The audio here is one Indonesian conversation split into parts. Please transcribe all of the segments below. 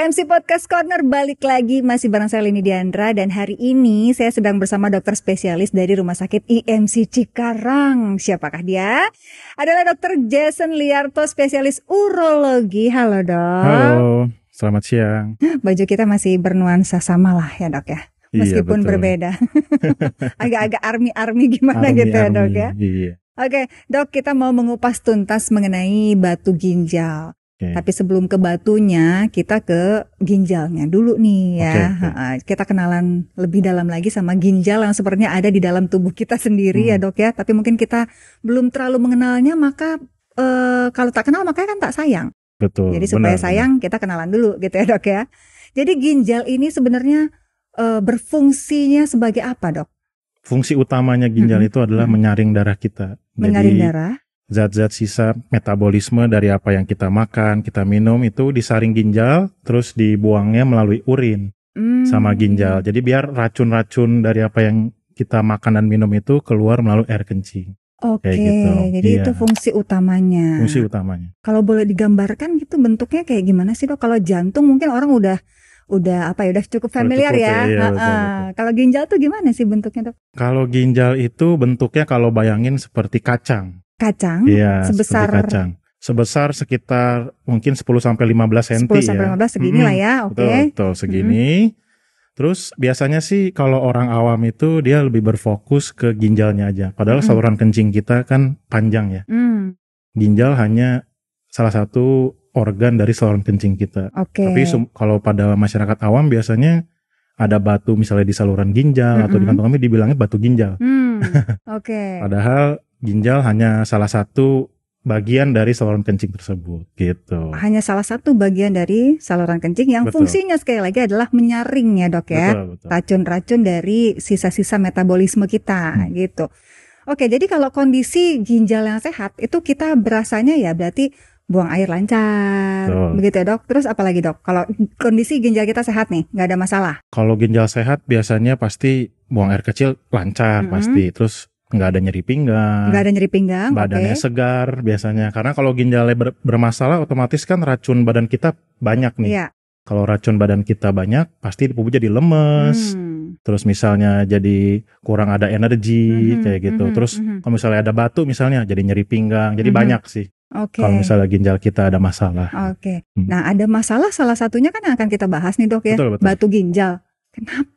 IMC Podcast Corner balik lagi masih bareng saya Lini Diandra dan hari ini saya sedang bersama dokter spesialis dari Rumah Sakit IMC Cikarang. Siapakah dia? Adalah Dr. Jason Liarto, spesialis urologi. Halo dok. Halo, selamat siang. Baju kita masih bernuansa sama lah ya dok ya. Meskipun iya, berbeda. Agak-agak army gimana gitu ya dok ya. Iya. Oke, dok, kita mau mengupas tuntas mengenai batu ginjal. Tapi sebelum ke batunya, kita ke ginjalnya dulu nih ya. Kita kenalan lebih dalam lagi sama ginjal yang sepertinya ada di dalam tubuh kita sendiri ya dok ya. Tapi mungkin kita belum terlalu mengenalnya, maka kalau tak kenal makanya kan tak sayang. Betul. Jadi supaya sayang kita kenalan dulu gitu ya dok ya. Jadi ginjal ini sebenarnya berfungsinya sebagai apa dok? Fungsi utamanya ginjal itu adalah menyaring darah kita. Menyaring darah. Zat-zat sisa metabolisme dari apa yang kita makan, kita minum itu disaring ginjal, terus dibuangnya melalui urin sama ginjal. Jadi biar racun-racun dari apa yang kita makan dan minum itu keluar melalui air kencing. Oke, gitu. Jadi itu fungsi utamanya. Fungsi utamanya. Kalau boleh digambarkan gitu bentuknya kayak gimana sih dok? Kalau jantung mungkin orang udah cukup familiar ya. Betul. Kalau ginjal tuh gimana sih bentuknya dok? Kalau ginjal itu bentuknya kalau bayangin seperti kacang. Kacang? Iya, sebesar kacang. Sebesar sekitar mungkin 10-15 cm 10-15 segini lah ya, oke. Betul, segini. Terus biasanya sih kalau orang awam itu dia lebih berfokus ke ginjalnya aja. Padahal saluran kencing kita kan panjang ya. Ginjal hanya salah satu organ dari saluran kencing kita. Tapi kalau pada masyarakat awam biasanya ada batu misalnya di saluran ginjal atau di kantong kami dibilangnya batu ginjal. Padahal ginjal hanya salah satu bagian dari saluran kencing tersebut, gitu. Hanya salah satu bagian dari saluran kencing yang fungsinya sekali lagi adalah menyaring ya dok ya, betul. Racun-racun dari sisa-sisa metabolisme kita, gitu. Oke, jadi kalau kondisi ginjal yang sehat itu kita berasanya ya berarti buang air lancar, begitu ya dok. Terus apa lagi dok? Kalau kondisi ginjal kita sehat nih, nggak ada masalah. Kalau ginjal sehat biasanya pasti buang air kecil lancar pasti. Terus nggak ada nyeri pinggang, badannya segar biasanya. Karena kalau ginjalnya bermasalah, otomatis kan racun badan kita banyak nih. Iya. Kalau racun badan kita banyak, pasti tubuh jadi lemes. Terus misalnya jadi kurang ada energi kayak gitu. Terus kalau misalnya ada batu misalnya, jadi nyeri pinggang. Jadi banyak sih. Kalau misalnya ginjal kita ada masalah. Nah ada masalah salah satunya kan yang akan kita bahas nih dok ya. Betul. Batu ginjal. Kenapa?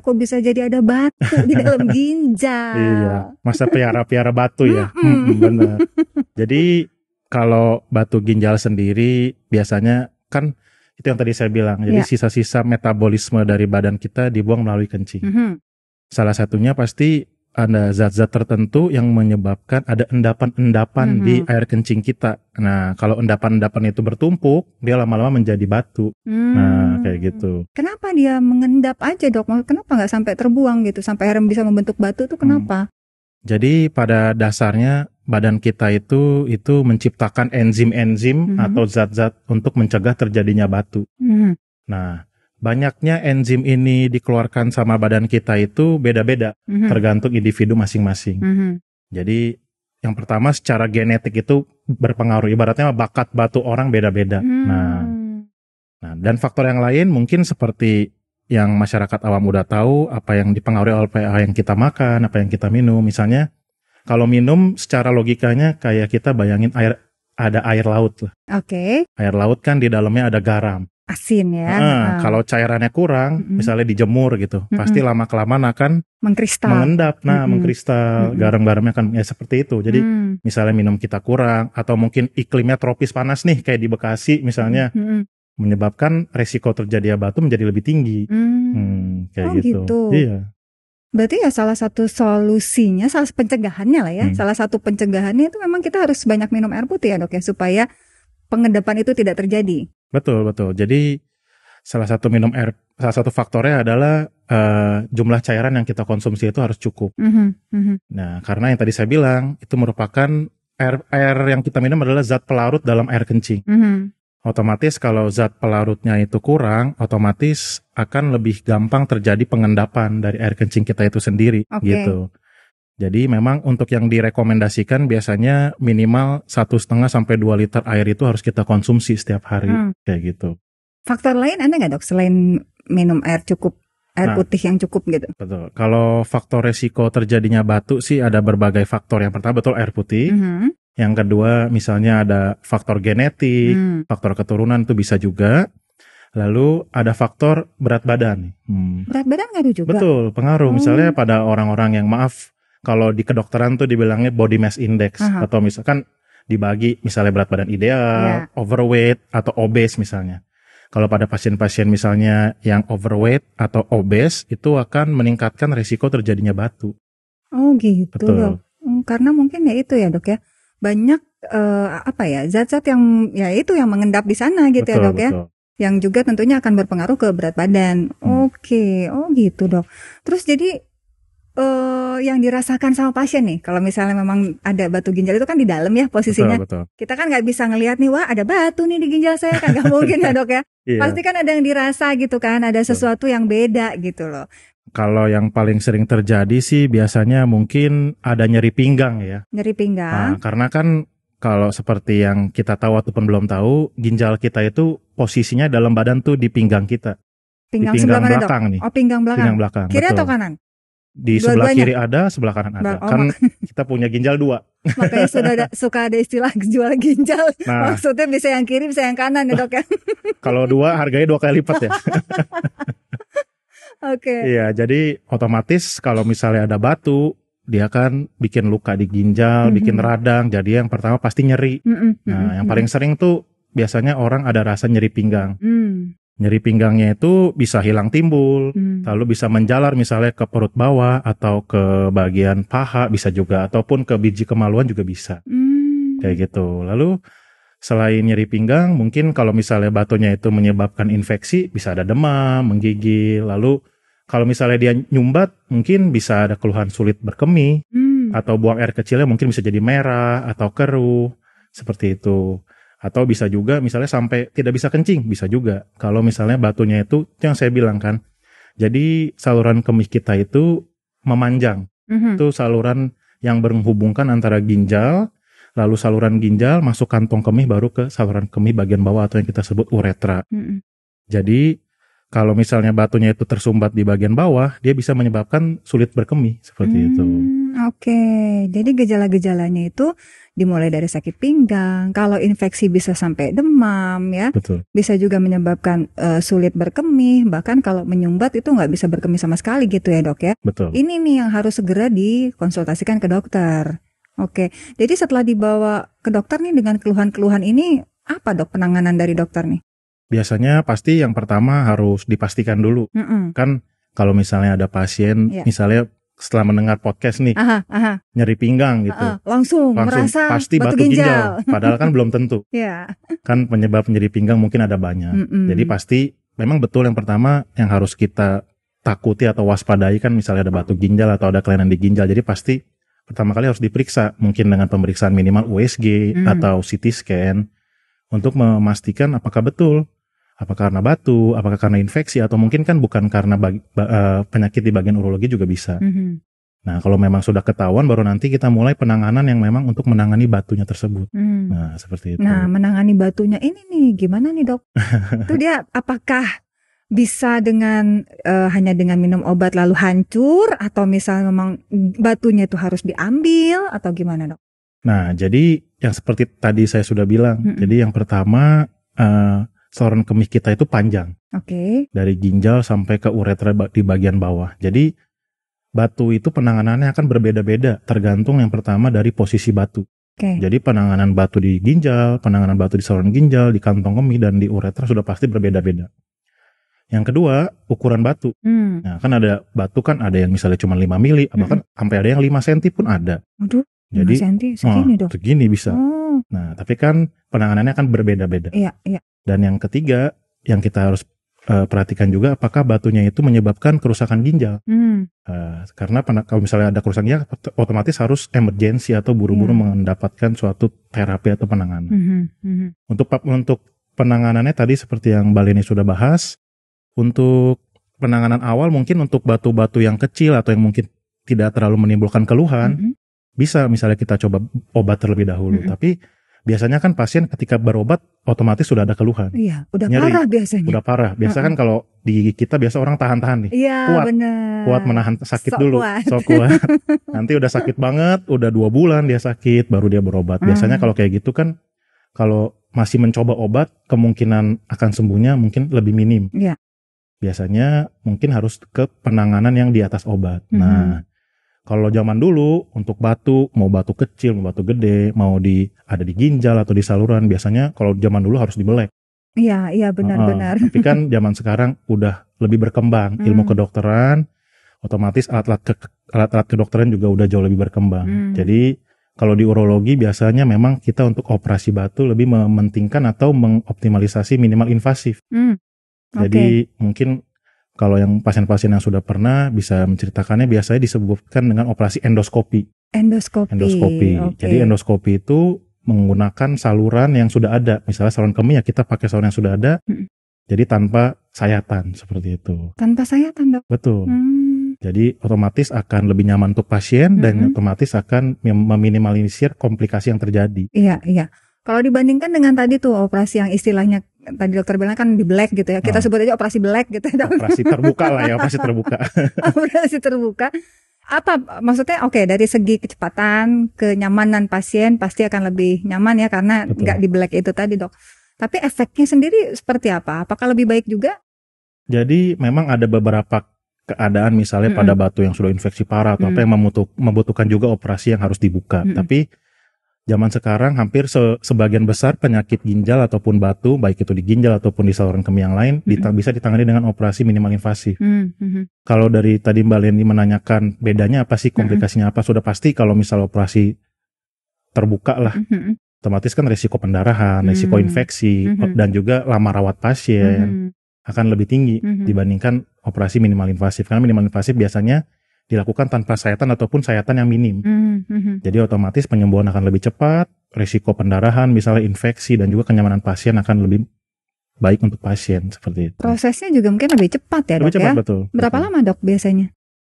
Kok bisa jadi ada batu di dalam ginjal? Iya, masa piara batu ya. Benar. Jadi kalau batu ginjal sendiri biasanya kan itu yang tadi saya bilang. Jadi sisa-sisa metabolisme dari badan kita dibuang melalui kencing. Salah satunya pasti ada zat-zat tertentu yang menyebabkan ada endapan-endapan di air kencing kita. Nah, kalau endapan-endapan itu bertumpuk, dia lama-lama menjadi batu. Nah, kayak gitu. Kenapa dia mengendap aja dok? Kenapa nggak sampai terbuang gitu? Sampai akhirnya bisa membentuk batu itu kenapa? Jadi pada dasarnya badan kita itu menciptakan enzim-enzim atau zat-zat untuk mencegah terjadinya batu. Nah, banyaknya enzim ini dikeluarkan sama badan kita itu beda-beda, tergantung individu masing-masing. Jadi yang pertama secara genetik itu berpengaruh, ibaratnya bakat batu orang beda-beda. Nah, dan faktor yang lain mungkin seperti yang masyarakat awam udah tahu, apa yang dipengaruhi oleh apa yang kita makan, apa yang kita minum. Misalnya kalau minum secara logikanya kayak kita bayangin ada air laut lah. Air laut kan di dalamnya ada garam. Asin ya. Kalau cairannya kurang, misalnya dijemur gitu, pasti lama-kelamaan akan mengendap. Mengkristal, garam-garamnya akan seperti itu. Jadi misalnya minum kita kurang, atau mungkin iklimnya tropis panas nih, kayak di Bekasi misalnya, menyebabkan resiko terjadi batu menjadi lebih tinggi. Kayak gitu. Iya. Berarti ya salah satu solusinya, salah satu pencegahannya lah ya. Salah satu pencegahannya itu memang kita harus banyak minum air putih ya dok ya, supaya pengendapan itu tidak terjadi. Betul. Jadi salah satu faktornya adalah jumlah cairan yang kita konsumsi itu harus cukup. Nah, karena yang tadi saya bilang itu merupakan air yang kita minum adalah zat pelarut dalam air kencing. Otomatis kalau zat pelarutnya itu kurang, otomatis akan lebih gampang terjadi pengendapan dari air kencing kita itu sendiri, gitu. Jadi memang untuk yang direkomendasikan biasanya minimal 1,5 sampai 2 liter air itu harus kita konsumsi setiap hari, kayak gitu. faktor lain ada nggak dok selain minum air putih yang cukup gitu? Betul. Kalau faktor resiko terjadinya batu sih ada berbagai faktor. Yang pertama betul air putih. Yang kedua misalnya ada faktor genetik, faktor keturunan itu bisa juga. Lalu ada faktor berat badan. Berat badan ngaruh juga? Betul, pengaruh. Misalnya pada orang-orang yang kalau di kedokteran tuh dibilangnya body mass index. Atau misalkan dibagi misalnya berat badan ideal, overweight, atau obese misalnya. Kalau pada pasien-pasien misalnya yang overweight atau obese itu akan meningkatkan risiko terjadinya batu. Oh gitu. Betul. Dok. Karena mungkin ya itu ya dok ya. Banyak zat-zat yang ya itu yang mengendap di sana gitu. Betul, ya dok ya. Yang juga tentunya akan berpengaruh ke berat badan. Oke. Oh gitu dok. Terus jadi yang dirasakan sama pasien nih, kalau misalnya memang ada batu ginjal itu kan di dalam ya posisinya. Betul. Kita kan nggak bisa ngelihat nih, wah ada batu nih di ginjal saya, kan nggak mungkin ya dok ya. Pasti kan ada yang dirasa gitu kan, ada sesuatu yang beda gitu loh. Kalau yang paling sering terjadi sih biasanya mungkin ada nyeri pinggang ya. Nyeri pinggang. Nah, karena kan kalau seperti yang kita tahu ataupun belum tahu, ginjal kita itu posisinya dalam badan tuh di pinggang kita. Pinggang di sebelah mana belakang dok? Nih. Oh pinggang belakang. Pinggang belakang. Kiri betul. Atau kanan? Di sebelah kiri ada, sebelah kanan ada. Kan kita punya ginjal 2. Makanya suka ada istilah jual ginjal. Nah, maksudnya bisa yang kiri, bisa yang kanan ya dok ya. Kalau 2 harganya 2 kali lipat ya. Oke. Iya, jadi otomatis kalau misalnya ada batu, dia kan bikin luka di ginjal, bikin radang. Jadi yang pertama pasti nyeri. Nah, yang paling sering tuh biasanya orang ada rasa nyeri pinggang. Nyeri pinggangnya itu bisa hilang timbul, lalu bisa menjalar misalnya ke perut bawah atau ke bagian paha bisa juga, ataupun ke biji kemaluan juga bisa. Kayak gitu. Lalu selain nyeri pinggang, mungkin kalau misalnya batunya itu menyebabkan infeksi, bisa ada demam, menggigil. Lalu kalau misalnya dia nyumbat, mungkin bisa ada keluhan sulit berkemih, atau buang air kecilnya mungkin bisa jadi merah atau keruh, seperti itu. Atau bisa juga misalnya sampai tidak bisa kencing, bisa juga. Kalau misalnya batunya itu yang saya bilang kan, jadi saluran kemih kita itu memanjang. Itu saluran yang menghubungkan antara ginjal, lalu saluran ginjal masuk kantong kemih, baru ke saluran kemih bagian bawah atau yang kita sebut uretra. Jadi kalau misalnya batunya itu tersumbat di bagian bawah, dia bisa menyebabkan sulit berkemih, seperti itu. Oke, jadi gejala-gejalanya itu dimulai dari sakit pinggang, kalau infeksi bisa sampai demam ya. Betul. Bisa juga menyebabkan sulit berkemih, bahkan kalau menyumbat itu nggak bisa berkemih sama sekali gitu ya dok ya. Betul. Ini nih yang harus segera dikonsultasikan ke dokter. Oke, jadi setelah dibawa ke dokter nih dengan keluhan-keluhan ini, apa dok penanganan dari dokter nih? Biasanya pasti yang pertama harus dipastikan dulu. Kan kalau misalnya ada pasien, misalnya setelah mendengar podcast nih, nyeri pinggang gitu, langsung merasa pasti batu ginjal. Padahal kan belum tentu. Kan penyebab nyeri pinggang mungkin ada banyak. Jadi pasti memang betul yang pertama yang harus kita takuti atau waspadai kan misalnya ada batu ginjal atau ada kelainan di ginjal. Jadi pasti pertama kali harus diperiksa, mungkin dengan pemeriksaan minimal USG atau CT scan untuk memastikan apakah betul. Apakah karena batu, apakah karena infeksi, atau mungkin kan bukan karena penyakit di bagian urologi juga bisa. Nah, kalau memang sudah ketahuan, baru nanti kita mulai penanganan yang memang untuk menangani batunya tersebut. Nah, seperti itu. Nah, menangani batunya ini nih, gimana nih dok? Itu dia apakah bisa dengan hanya dengan minum obat lalu hancur, atau misalnya memang batunya itu harus diambil, atau gimana dok? Nah, jadi yang seperti tadi saya sudah bilang, jadi yang pertama, saluran kemih kita itu panjang. Dari ginjal sampai ke uretra di bagian bawah. Jadi batu itu penanganannya akan berbeda-beda tergantung yang pertama dari posisi batu. Jadi penanganan batu di ginjal, penanganan batu di saluran ginjal, di kantong kemih dan di uretra sudah pasti berbeda-beda. Yang kedua, ukuran batu. Nah, kan ada batu kan ada yang misalnya cuma 5 mili, bahkan sampai ada yang 5 cm pun ada. Waduh, jadi 5 cm segini dong. Segini bisa. Nah, tapi kan penanganannya akan berbeda-beda. Iya. Dan yang ketiga, yang kita harus perhatikan juga apakah batunya itu menyebabkan kerusakan ginjal. Karena kalau misalnya ada kerusakan ginjal, otomatis harus emergensi atau buru-buru mendapatkan suatu terapi atau penanganan. Untuk penanganannya tadi seperti yang Mbak Leni sudah bahas, untuk penanganan awal mungkin untuk batu-batu yang kecil atau yang mungkin tidak terlalu menimbulkan keluhan, bisa misalnya kita coba obat terlebih dahulu. Tapi biasanya kan pasien ketika berobat otomatis sudah ada keluhan. Iya, udah nyeri, parah biasanya. Udah parah. Biasa kan kalau di kita biasa orang tahan-tahan nih. Iya, benar. Kuat menahan sakit dulu. Sok kuat. Nanti udah sakit banget, udah 2 bulan dia sakit, baru dia berobat. Biasanya kalau kayak gitu kan, kalau masih mencoba obat, kemungkinan akan sembuhnya mungkin lebih minim. Iya. Biasanya mungkin harus ke penanganan yang di atas obat. Nah, kalau zaman dulu untuk batu, mau batu kecil, mau batu gede, mau ada di ginjal atau di saluran, biasanya kalau zaman dulu harus dibelek. Iya benar-benar. Tapi kan zaman sekarang udah lebih berkembang ilmu kedokteran, otomatis alat-alat kedokteran juga udah jauh lebih berkembang. Jadi kalau di urologi biasanya memang kita untuk operasi batu lebih mementingkan atau mengoptimalisasi minimal invasif. Jadi mungkin kalau yang pasien-pasien yang sudah pernah bisa menceritakannya, biasanya disebutkan dengan operasi endoskopi. Endoskopi. Jadi endoskopi itu menggunakan saluran yang sudah ada. Misalnya saluran kemih ya kita pakai saluran yang sudah ada. Jadi tanpa sayatan seperti itu. Tanpa sayatan, Dok? Betul. Jadi otomatis akan lebih nyaman untuk pasien dan otomatis akan meminimalisir komplikasi yang terjadi. Iya. Kalau dibandingkan dengan tadi tuh operasi yang istilahnya tadi dokter bilang kan di black gitu ya. Kita sebut aja operasi black gitu ya. Operasi terbuka lah ya, operasi terbuka. Operasi terbuka. Apa maksudnya? Oke, dari segi kecepatan, kenyamanan pasien pasti akan lebih nyaman ya karena nggak di black itu tadi, Dok. Tapi efeknya sendiri seperti apa? Apakah lebih baik juga? Jadi memang ada beberapa keadaan misalnya pada batu yang sudah infeksi parah atau apa yang membutuhkan juga operasi yang harus dibuka. Tapi zaman sekarang hampir sebagian besar penyakit ginjal ataupun batu, baik itu di ginjal ataupun di saluran kemih yang lain, bisa ditangani dengan operasi minimal invasif. Kalau dari tadi Mbak Leni menanyakan bedanya apa sih, komplikasinya apa, sudah pasti kalau misal operasi terbuka lah, otomatis kan risiko pendarahan, risiko infeksi, dan juga lama rawat pasien akan lebih tinggi dibandingkan operasi minimal invasif. Karena minimal invasif biasanya dilakukan tanpa sayatan ataupun sayatan yang minim. Jadi otomatis penyembuhan akan lebih cepat, risiko pendarahan, misalnya infeksi dan juga kenyamanan pasien akan lebih baik untuk pasien seperti itu. Prosesnya juga mungkin lebih cepat ya, Dok, cepat, ya? Betul. Berapa lama, Dok, biasanya?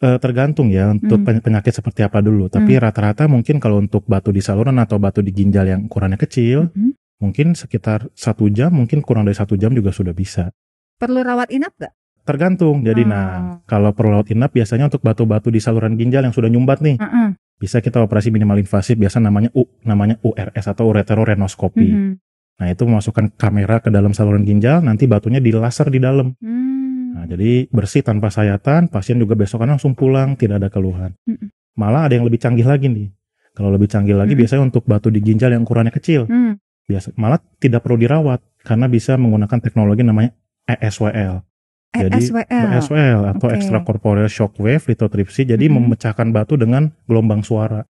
Tergantung ya untuk penyakit seperti apa dulu. Tapi rata-rata mungkin kalau untuk batu di saluran atau batu di ginjal yang ukurannya kecil, mungkin sekitar 1 jam, mungkin kurang dari 1 jam juga sudah bisa. Perlu rawat inap nggak? Tergantung. Jadi kalau perlu rawat inap biasanya untuk batu-batu di saluran ginjal yang sudah nyumbat nih, bisa kita operasi minimal invasif, biasa namanya URS atau ureterorenoskopi. Nah itu memasukkan kamera ke dalam saluran ginjal, nanti batunya dilaser di dalam. Nah jadi bersih tanpa sayatan, pasien juga besokan langsung pulang, tidak ada keluhan. Malah ada yang lebih canggih lagi nih. Kalau lebih canggih lagi biasanya untuk batu di ginjal yang ukurannya kecil, malah tidak perlu dirawat karena bisa menggunakan teknologi namanya ESWL. Jadi ESWL atau extracorporeal shockwave lithotripsy, jadi memecahkan batu dengan gelombang suara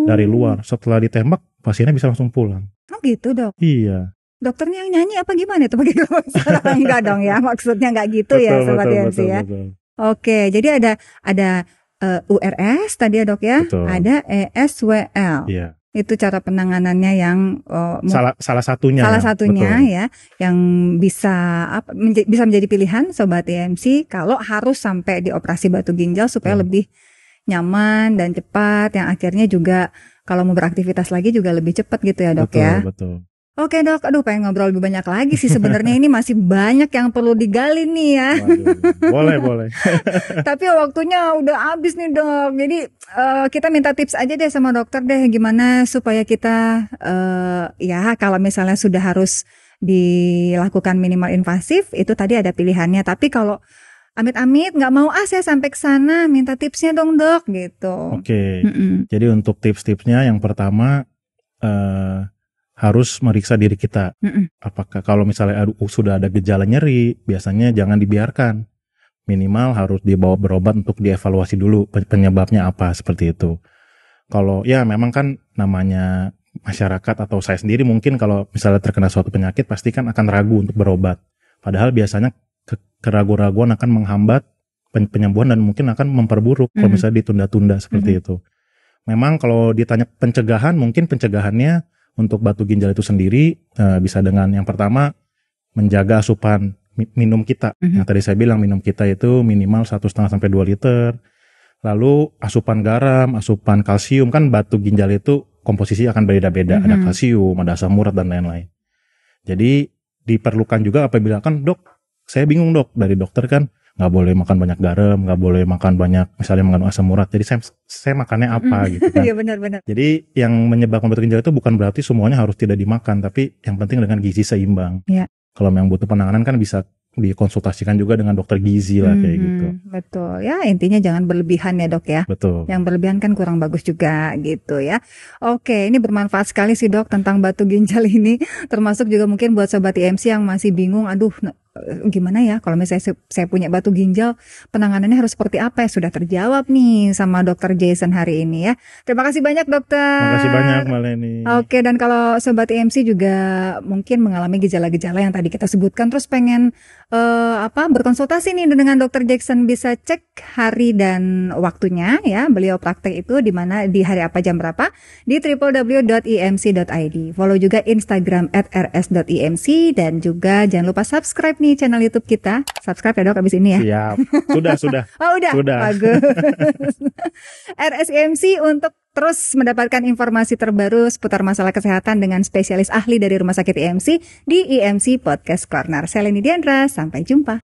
dari luar. Setelah ditembak, pasiennya bisa langsung pulang. Oh gitu, Dok? Iya. Dokternya yang nyanyi apa gimana itu pakai gelombang suara? Enggak dong ya, maksudnya enggak gitu ya, Sobat MC ya. Oke, jadi ada URS tadi ya, Dok ya, ada ESWL. Iya. Itu cara penanganannya yang salah satunya ya, yang bisa menjadi pilihan Sobat EMC kalau harus sampai dioperasi batu ginjal supaya lebih nyaman dan cepat, yang akhirnya juga kalau mau beraktivitas lagi juga lebih cepat gitu ya, Dok. Betul. Oke, Dok, aduh pengen ngobrol lebih banyak lagi sih sebenarnya. Ini masih banyak yang perlu digali nih ya. Waduh, boleh. Tapi waktunya udah habis nih, Dok. Jadi kita minta tips aja deh sama dokter deh, gimana supaya kita ya kalau misalnya sudah harus dilakukan minimal invasif, itu tadi ada pilihannya. Tapi kalau amit-amit nggak mau saya sampai ke sana, minta tipsnya dong, Dok, gitu. Oke. Jadi untuk tips-tipsnya yang pertama harus meriksa diri kita. Apakah kalau misalnya sudah ada gejala nyeri, biasanya jangan dibiarkan. Minimal harus dibawa berobat untuk dievaluasi dulu penyebabnya apa, seperti itu. Kalau ya memang kan namanya masyarakat atau saya sendiri mungkin kalau misalnya terkena suatu penyakit pasti kan akan ragu untuk berobat. Padahal biasanya keraguan-raguan akan menghambat penyembuhan dan mungkin akan memperburuk kalau misalnya ditunda-tunda seperti itu. Memang kalau ditanya pencegahan, mungkin pencegahannya untuk batu ginjal itu sendiri bisa dengan yang pertama menjaga asupan minum kita. Yang tadi saya bilang minum kita itu minimal 1,5 sampai 2 liter. Lalu asupan garam, asupan kalsium, kan batu ginjal itu komposisi akan beda-beda, ada kalsium, ada asam urat dan lain-lain. Jadi diperlukan juga apabila kan dok, saya bingung dok, dari dokter kan nggak boleh makan banyak garam, nggak boleh makan banyak misalnya mengandung asam urat. Jadi saya makannya apa gitu kan? Iya benar-benar. Jadi yang menyebabkan batu ginjal itu bukan berarti semuanya harus tidak dimakan, tapi yang penting dengan gizi seimbang. Ya. Kalau memang butuh penanganan kan bisa dikonsultasikan juga dengan dokter gizi lah kayak gitu. Betul. Ya intinya jangan berlebihan ya dok ya. Betul. Yang berlebihan kan kurang bagus juga gitu ya. Oke, ini bermanfaat sekali sih dok tentang batu ginjal ini. Termasuk juga mungkin buat sobat IMC yang masih bingung, aduh gimana ya kalau misalnya saya punya batu ginjal, penanganannya harus seperti apa ya? Sudah terjawab nih sama dokter Jason hari ini ya. Terima kasih banyak dokter. Terima kasih banyak Maleni. Oke, dan kalau sobat IMC juga mungkin mengalami gejala-gejala yang tadi kita sebutkan, terus pengen berkonsultasi nih dengan dokter Jason, bisa cek hari dan waktunya ya. Beliau praktek itu di mana, di hari apa, jam berapa, di www.imc.id. Follow juga Instagram @rs.imc, dan juga jangan lupa subscribe nih channel YouTube kita. Subscribe ya dok abis ini ya. Siap. Sudah. Oh udah. Bagus. RSIMC untuk terus mendapatkan informasi terbaru seputar masalah kesehatan dengan spesialis ahli dari Rumah Sakit IMC di IMC Podcast Corner. Saya Leni Diandra, sampai jumpa.